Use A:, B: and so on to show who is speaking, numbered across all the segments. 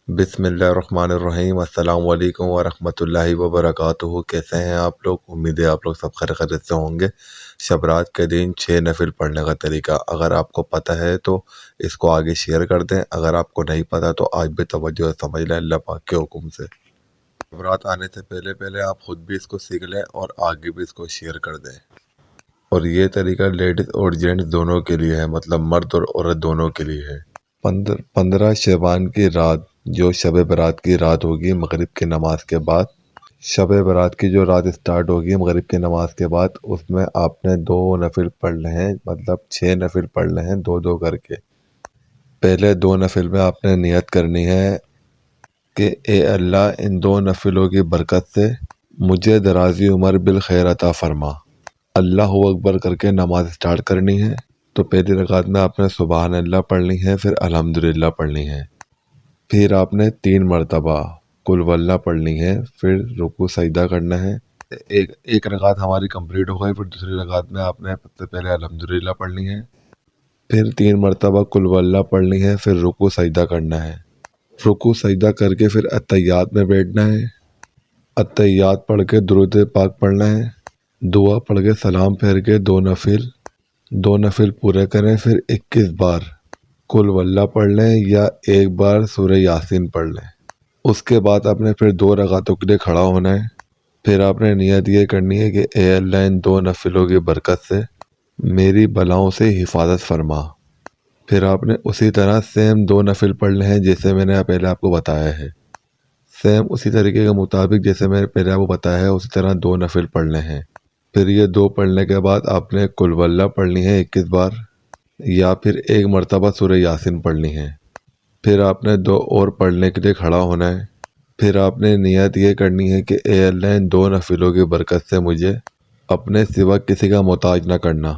A: बिस्मिल्लाहिर्रहमानिर्रहीम। अस्सलाम वालेकुम वरहमतुल्लाहि वबरकातुहू। कैसे हैं आप लोग? उम्मीद है आप लोग सब खैरियत से होंगे। शब रात के दिन 6 नफिल पढ़ने का तरीका अगर आपको पता है तो इसको आगे शेयर कर दें, अगर आपको नहीं पता तो आज भी तवज्जो से समझ लें अल्लाह पाक के हुक्म से। शब रात आने से पहले पहले आप खुद भी इसको सीख लें और आगे भी इसको शेयर कर दें। और ये तरीका लेडीज़ और जेंट्स दोनों के लिए है, मतलब मर्द और औरत दोनों के लिए है। 15 शबान की रात जो शब बारात की रात होगी मगरिब की नमाज के बाद, शब बारात की जो रात स्टार्ट होगी मगरिब की नमाज के बाद, उसमें आपने 2 नफिल पढ़ने हैं, मतलब 6 नफिल पढ़ने हैं, 2-2 करके। पहले 2 नफिल में आपने नियत करनी है कि ए अल्लाह, इन 2 नफिलों की बरकत से मुझे दराजी उम्र बिल खैर अता फरमा। अल्लाह अकबर करके नमाज स्टार्ट करनी है। तो पहली रकात में आपने सुबहान अल्लाह पढ़नी है, फिर अल्हम्दुलिल्लाह पढ़नी है, फिर आपने 3 मरतबा कुल वल्लाह पढ़नी है, फिर रुकू सजदा करना है। एक रकात हमारी कंप्लीट हो गई, फिर दूसरी रकात में आपने सबसे पहले अल्हम्दुलिल्लाह पढ़नी है, फिर 3 मरतबा कुल वल्लाह पढ़नी है, फिर रुकू सजदा करना है। रुकू सजदा करके फिर अत्तहियात में बैठना है। अत्तहियात पढ़ के दुरूद पाक पढ़ना है। दुआ पढ़ के सलाम फेर के 2 नफिल पूरे करें। फिर 21 बार कुल वल्लाह पढ़ लें या एक बार सूरह यासीन पढ़ लें। उसके बाद आपने फिर 2 रकातों के लिए खड़ा होना है। फिर आपने नियत ये करनी है कि ए अल्लाह, इन 2 नफिलों की बरकत से मेरी बलाओं से हिफाजत फरमा। फिर आपने उसी तरह सेम 2 नफिल पढ़ने हैं जैसे मैंने पहले आपको बताया है। सेम उसी तरीके के मुताबिक जैसे मैंने पहले आपको बताया है उसी तरह 2 नफिल पढ़ने हैं। फिर ये 2 पढ़ने के बाद आपने कुल वल्लाह पढ़नी है 21 बार या फिर एक मरतबा सूरह यासीन पढ़नी है। फिर आपने 2 और पढ़ने के लिए खड़ा होना है। फिर आपने नियत ये करनी है कि ए अल्लाह, इन 2 नफिलों की बरकत से मुझे अपने सिवा किसी का मोहताज ना करना।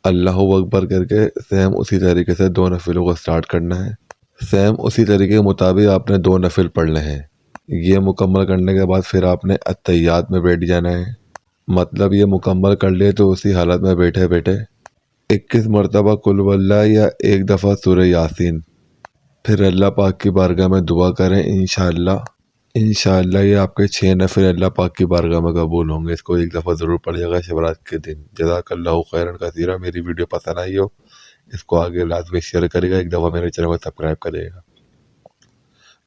A: अल्लाह अकबर करके सेम उसी तरीके से 2 नफिलों को स्टार्ट करना है। सेम उसी तरीके के मुताबिक आपने 2 नफिल पढ़ने हैं। ये मुकम्मल करने के बाद फिर आपने अत्तहियात में बैठ जाना है। मतलब ये मुकम्मल कर लिए तो उसी हालत में बैठे बैठे 21 मरतबा कुल वल्लाह या एक दफ़ा सूरह यासीन, फिर अल्लाह पाक की बारगाह में दुआ करें। इंशाअल्लाह ये आपके 6 नफिल अल्लाह पाक की बारगाह में कबूल होंगे। इसको एक दफ़ा ज़रूर पढ़िएगा शिवरात के दिन। जज़ाकल्लाहु खैरन कसीरा। मेरी वीडियो पसंद आई हो इसको आगे लाजमी शेयर करेगा, एक दफ़ा मेरे चैनल को सब्सक्राइब करिएगा।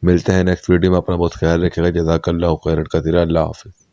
A: मिलते हैं नेक्स्ट वीडियो में। अपना बहुत ख्याल रखिएगा। जज़ाकल्लाहु खैरन कसीरा। अल्लाह हाफ़िज़।